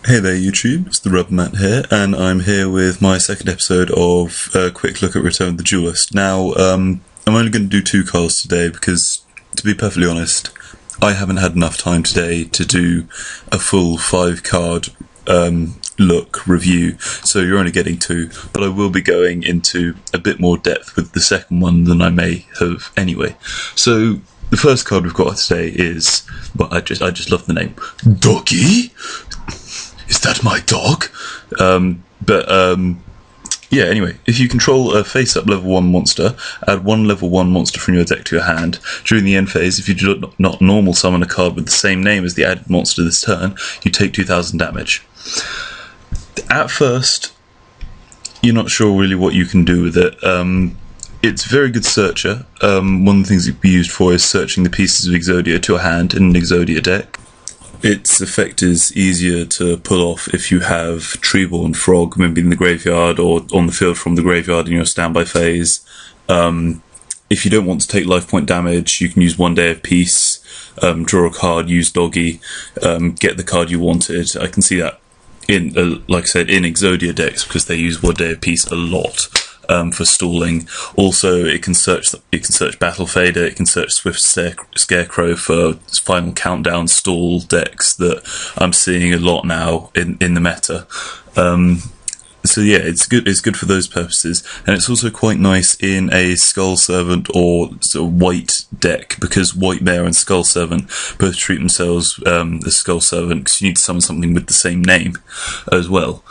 Hey there YouTube, it's TheRubberMant here, and I'm here with my second episode of a quick look at Return of the Duelist. Now, I'm only going to do 2 cards today because, to be perfectly honest, I haven't had enough time today to do a full 5 card look review, so you're only getting 2, but I will be going into a bit more depth with the second one than I may have anyway. So, the first card we've got today is, well, I just love the name, Doggy? Is that my dog? Yeah, anyway, if you control a face-up level 1 monster, add 1 level 1 monster from your deck to your hand. During the end phase, if you do not normal summon a card with the same name as the added monster this turn, you take 2000 damage. At first, you're not sure really what you can do with it. It's a very good searcher. One of the things it can be used for is searching the pieces of Exodia to a hand in an Exodia deck. Its effect is easier to pull off if you have Treeborn Frog, maybe in the graveyard or on the field from the graveyard in your standby phase. If you don't want to take life point damage, you can use 1 Day of Peace, draw a card, use Doggy, get the card you wanted. I can see that in, like I said, in Exodia decks because they use 1 Day of Peace a lot. For stalling. Also, it can search Battle Fader, it can search Swift Scarecrow for final countdown stall decks that I'm seeing a lot now in the meta. So yeah, it's good for those purposes, and it's also quite nice in a Skull Servant or sort of white deck, because White Mare and Skull Servant both treat themselves as Skull Servant, because you need to summon something with the same name as well.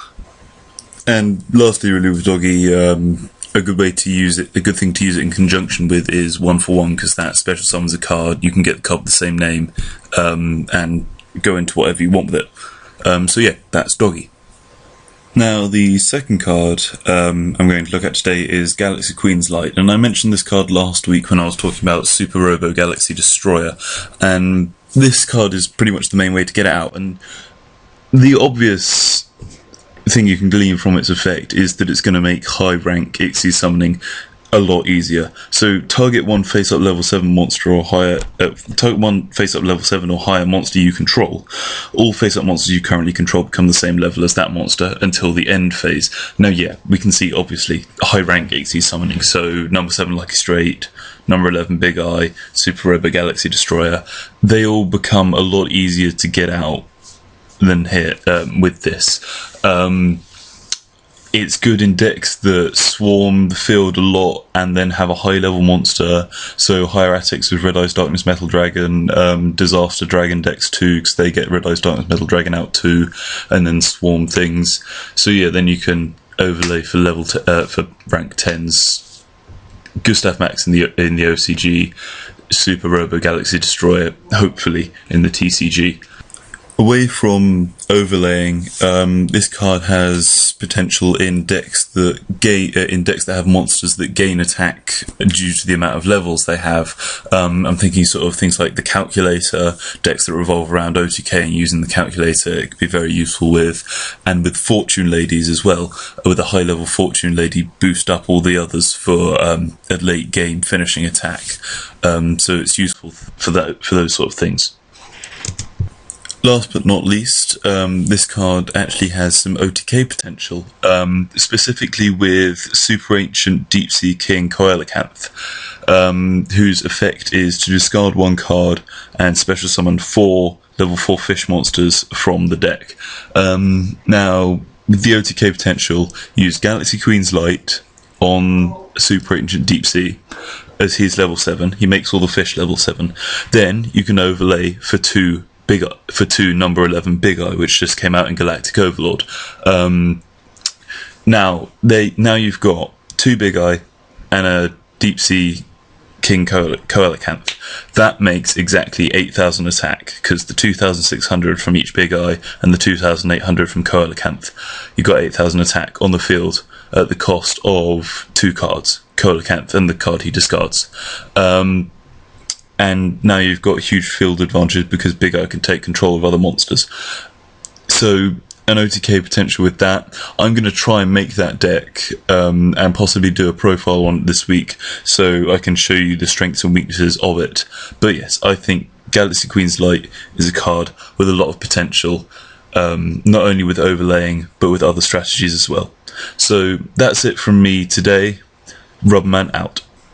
And lastly, really, with Doggy, a good way to use it, a good thing to use it in conjunction with is 1-for-1, because that special summons a card. You can get the card with the same name, and go into whatever you want with it. So yeah, that's Doggy. Now, the second card I'm going to look at today is Galaxy Queen's Light, and I mentioned this card last week when I was talking about Super Robo Galaxy Destroyer, and this card is pretty much the main way to get it out, and the obvious thing you can glean from its effect is that it's going to make high rank Ixie summoning a lot easier. So target 1 face up level 7 monster or higher, target 1 face up level 7 or higher monster you control. All face up monsters you currently control become the same level as that monster until the end phase. Now yeah, we can see obviously high rank Ixie summoning, so number 7 Lucky Straight, number 11 Big Eye, Super Robo Galaxy Destroyer, they all become a lot easier to get out than here with this. It's good in decks that swarm the field a lot and then have a high level monster, so Hieratics with Red Eyes Darkness Metal Dragon, Disaster Dragon decks too, because they get Red Eyes Darkness Metal Dragon out too, and then swarm things. So yeah, then you can overlay for level for rank 10s Gustav Max in the OCG, Super Robo Galaxy Destroyer hopefully in the TCG. Away from overlaying, this card has potential in decks that have monsters that gain attack due to the amount of levels they have. I'm thinking sort of things like the Calculator, decks that revolve around OTK and using the Calculator it could be very useful with, and with Fortune Ladies as well. With a high level Fortune Lady, boost up all the others for a late game finishing attack. So it's useful for those sort of things. Last but not least, this card actually has some OTK potential, specifically with Super Ancient Deep Sea King Coelacanth, whose effect is to discard 1 card and special summon 4 level 4 fish monsters from the deck. Now, with the OTK potential, use Galaxy Queen's Light on Super Ancient Deep Sea, as he's level 7, he makes all the fish level 7. Then you can overlay for 2 number 11 Big Eye, which just came out in Galactic Overlord. Now you've got 2 Big Eye and a Deep Sea King Coelacanth. That makes exactly 8,000 attack, because the 2,600 from each Big Eye and the 2,800 from Coelacanth. You got 8,000 attack on the field at the cost of 2 cards, Coelacanth and the card he discards. And now you've got a huge field advantage because Big Eye can take control of other monsters. So an OTK potential with that. I'm going to try and make that deck and possibly do a profile on it this week so I can show you the strengths and weaknesses of it. But yes, I think Galaxy Queen's Light is a card with a lot of potential. not only with overlaying, but with other strategies as well. So that's it from me today. RubberMant out.